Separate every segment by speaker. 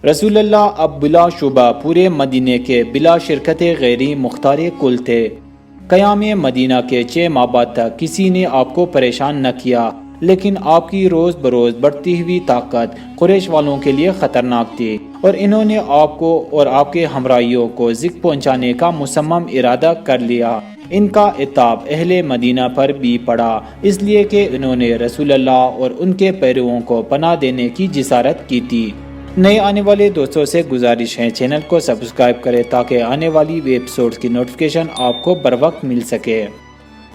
Speaker 1: رسول اللہ اب بلا شبہ پورے مدینے کے بلا شرکت غیری مختار کل تھے۔ قیام مدینہ کے 6 ماہ بعد تک کسی نے آپ کو پریشان نہ کیا، لیکن آپ کی روز بروز بڑھتی ہوئی طاقت قریش والوں کے لیے خطرناک تھی، اور انہوں نے آپ کو اور آپ کے ہمراہیوں کو ذکر پہنچانے کا مصمم ارادہ کر لیا۔ ان کا عتاب اہل مدینہ پر بھی پڑا، اس لیے کہ انہوں نے رسول اللہ اور ان کے پیرووں کو پناہ دینے کی جسارت کی تھی۔ نئے آنے والے دوستوں سے گزارش ہے چینل کو سبسکرائب کریں تاکہ آنے والی ایپیسوڈز کی نوٹیفیکیشن آپ کو بر وقت مل سکے۔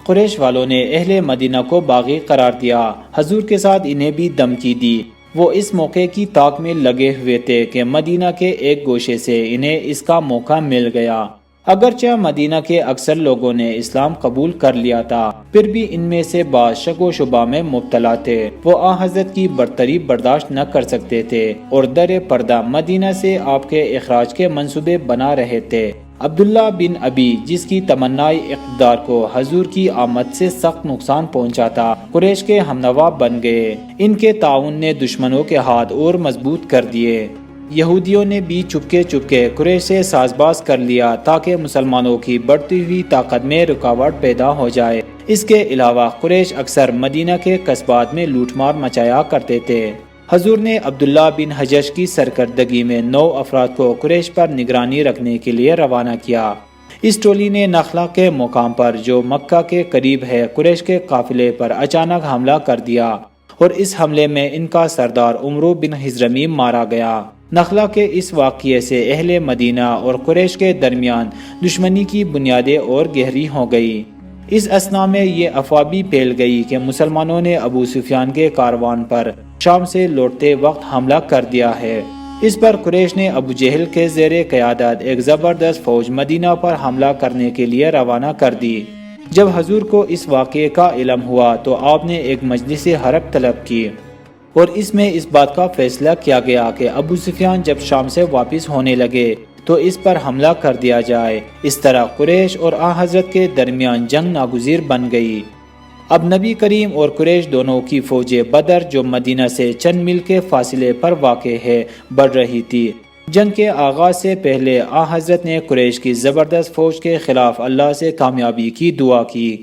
Speaker 1: قریش والوں نے اہل مدینہ کو باغی قرار دیا، حضور کے ساتھ انہیں بھی دھمکی دی۔ وہ اس موقع کی تاک میں لگے ہوئے تھے کہ مدینہ کے ایک گوشے سے انہیں اس کا موقع مل گیا۔ اگرچہ مدینہ کے اکثر لوگوں نے اسلام قبول کر لیا تھا، پھر بھی ان میں سے بعض شک و شبہ میں مبتلا تھے۔ وہ حضرت کی برتری برداشت نہ کر سکتے تھے اور در پردہ مدینہ سے آپ کے اخراج کے منصوبے بنا رہے تھے۔ عبداللہ بن ابی، جس کی تمنائی اقتدار کو حضور کی آمد سے سخت نقصان پہنچا تھا، قریش کے ہمنوا بن گئے۔ ان کے تعاون نے دشمنوں کے ہاتھ اور مضبوط کر دیے۔ یہودیوں نے بھی چپکے قریش سے ساز باز کر لیا تاکہ مسلمانوں کی بڑھتی ہوئی طاقت میں رکاوٹ پیدا ہو جائے۔ اس کے علاوہ قریش اکثر مدینہ کے قصبات میں لوٹ مار مچایا کرتے تھے۔ حضور نے عبداللہ بن حجش کی سرکردگی میں 9 افراد کو قریش پر نگرانی رکھنے کے لیے روانہ کیا۔ اس ٹولی نے نخلا کے مقام پر جو مکہ کے قریب ہے قریش کے قافلے پر اچانک حملہ کر دیا، اور اس حملے میں ان کا سردار عمرو بن حضرمیم مارا گیا۔ نخلا کے اس واقعے سے اہل مدینہ اور قریش کے درمیان دشمنی کی بنیادیں اور گہری ہو گئی۔ اس اثنا میں یہ افواہ بھی پھیل گئی کہ مسلمانوں نے ابو سفیان کے کاروان پر شام سے لوٹتے وقت حملہ کر دیا ہے۔ اس پر قریش نے ابو جہل کے زیر قیادت ایک زبردست فوج مدینہ پر حملہ کرنے کے لیے روانہ کر دی۔ جب حضور کو اس واقعے کا علم ہوا تو آپ نے ایک مجلس حرب طلب کی، اور اس میں اس بات کا فیصلہ کیا گیا کہ ابو سفیان جب شام سے واپس ہونے لگے تو اس پر حملہ کر دیا جائے۔ اس طرح قریش اور حضرت کے درمیان جنگ ناگزیر بن گئی۔ اب نبی کریم اور قریش دونوں کی فوج بدر، جو مدینہ سے چند میل کے فاصلے پر واقع ہے، بڑھ رہی تھی۔ جنگ کے آغاز سے پہلے حضرت نے قریش کی زبردست فوج کے خلاف اللہ سے کامیابی کی دعا کی۔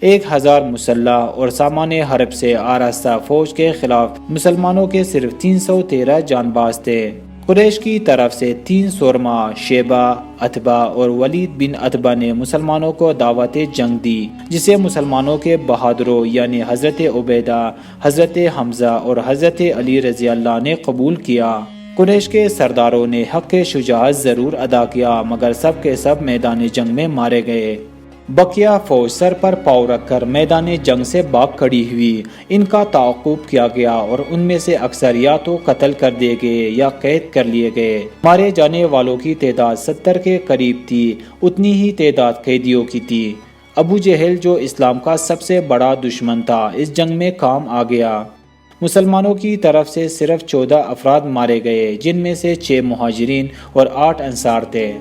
Speaker 1: 1000 مسلح اور سامان حرب سے آراستہ فوج کے خلاف مسلمانوں کے صرف 313 جان باز تھے۔ قریش کی طرف سے 3 سورما، شیبہ، عتبہ اور ولید بن عتبہ نے مسلمانوں کو دعوت جنگ دی، جسے مسلمانوں کے بہادروں یعنی حضرت عبیدہ، حضرت حمزہ اور حضرت علی رضی اللہ نے قبول کیا۔ قریش کے سرداروں نے حق شجاعت ضرور ادا کیا، مگر سب کے سب میدان جنگ میں مارے گئے۔ بقیہ فوج سر پر پاؤں رکھ کر میدان جنگ سے بھاگ کھڑی ہوئی۔ ان کا تعاقب کیا گیا اور ان میں سے اکثر یا تو قتل کر دیے گئے یا قید کر لیے گئے۔ مارے جانے والوں کی تعداد 70 کے قریب تھی، اتنی ہی تعداد قیدیوں کی تھی۔ ابو جہل، جو اسلام کا سب سے بڑا دشمن تھا، اس جنگ میں کام آ گیا۔ مسلمانوں کی طرف سے صرف 14 افراد مارے گئے، جن میں سے 6 مہاجرین اور 8 انصار تھے۔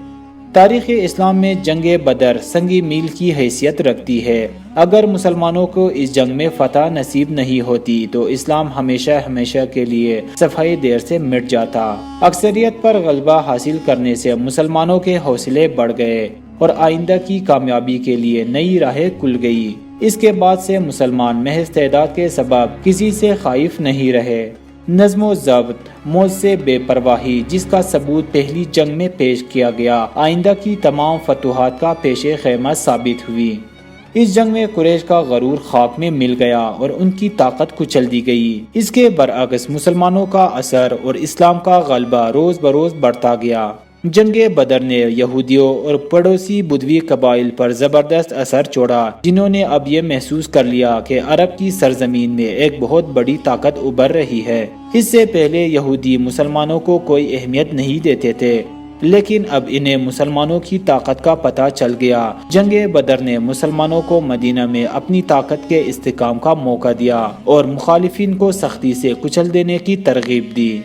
Speaker 1: تاریخ اسلام میں جنگ بدر سنگی میل کی حیثیت رکھتی ہے۔ اگر مسلمانوں کو اس جنگ میں فتح نصیب نہیں ہوتی تو اسلام ہمیشہ کے لیے صفحہ دیر سے مٹ جاتا۔ اکثریت پر غلبہ حاصل کرنے سے مسلمانوں کے حوصلے بڑھ گئے اور آئندہ کی کامیابی کے لیے نئی راہیں کھل گئی۔ اس کے بعد سے مسلمان محض تعداد کے سبب کسی سے خائف نہیں رہے۔ نظم و ضبط، موت سے بے پرواہی، جس کا ثبوت پہلی جنگ میں پیش کیا گیا، آئندہ کی تمام فتوحات کا پیش خیمہ ثابت ہوئی۔ اس جنگ میں قریش کا غرور خاک میں مل گیا اور ان کی طاقت کچل دی گئی۔ اس کے برعکس مسلمانوں کا اثر اور اسلام کا غلبہ روز بروز بڑھتا گیا۔ جنگ بدر نے یہودیوں اور پڑوسی بدوی قبائل پر زبردست اثر چھوڑا، جنہوں نے اب یہ محسوس کر لیا کہ عرب کی سرزمین میں ایک بہت بڑی طاقت ابھر رہی ہے۔ اس سے پہلے یہودی مسلمانوں کو کوئی اہمیت نہیں دیتے تھے، لیکن اب انہیں مسلمانوں کی طاقت کا پتہ چل گیا۔ جنگ بدر نے مسلمانوں کو مدینہ میں اپنی طاقت کے استحکام کا موقع دیا اور مخالفین کو سختی سے کچل دینے کی ترغیب دی۔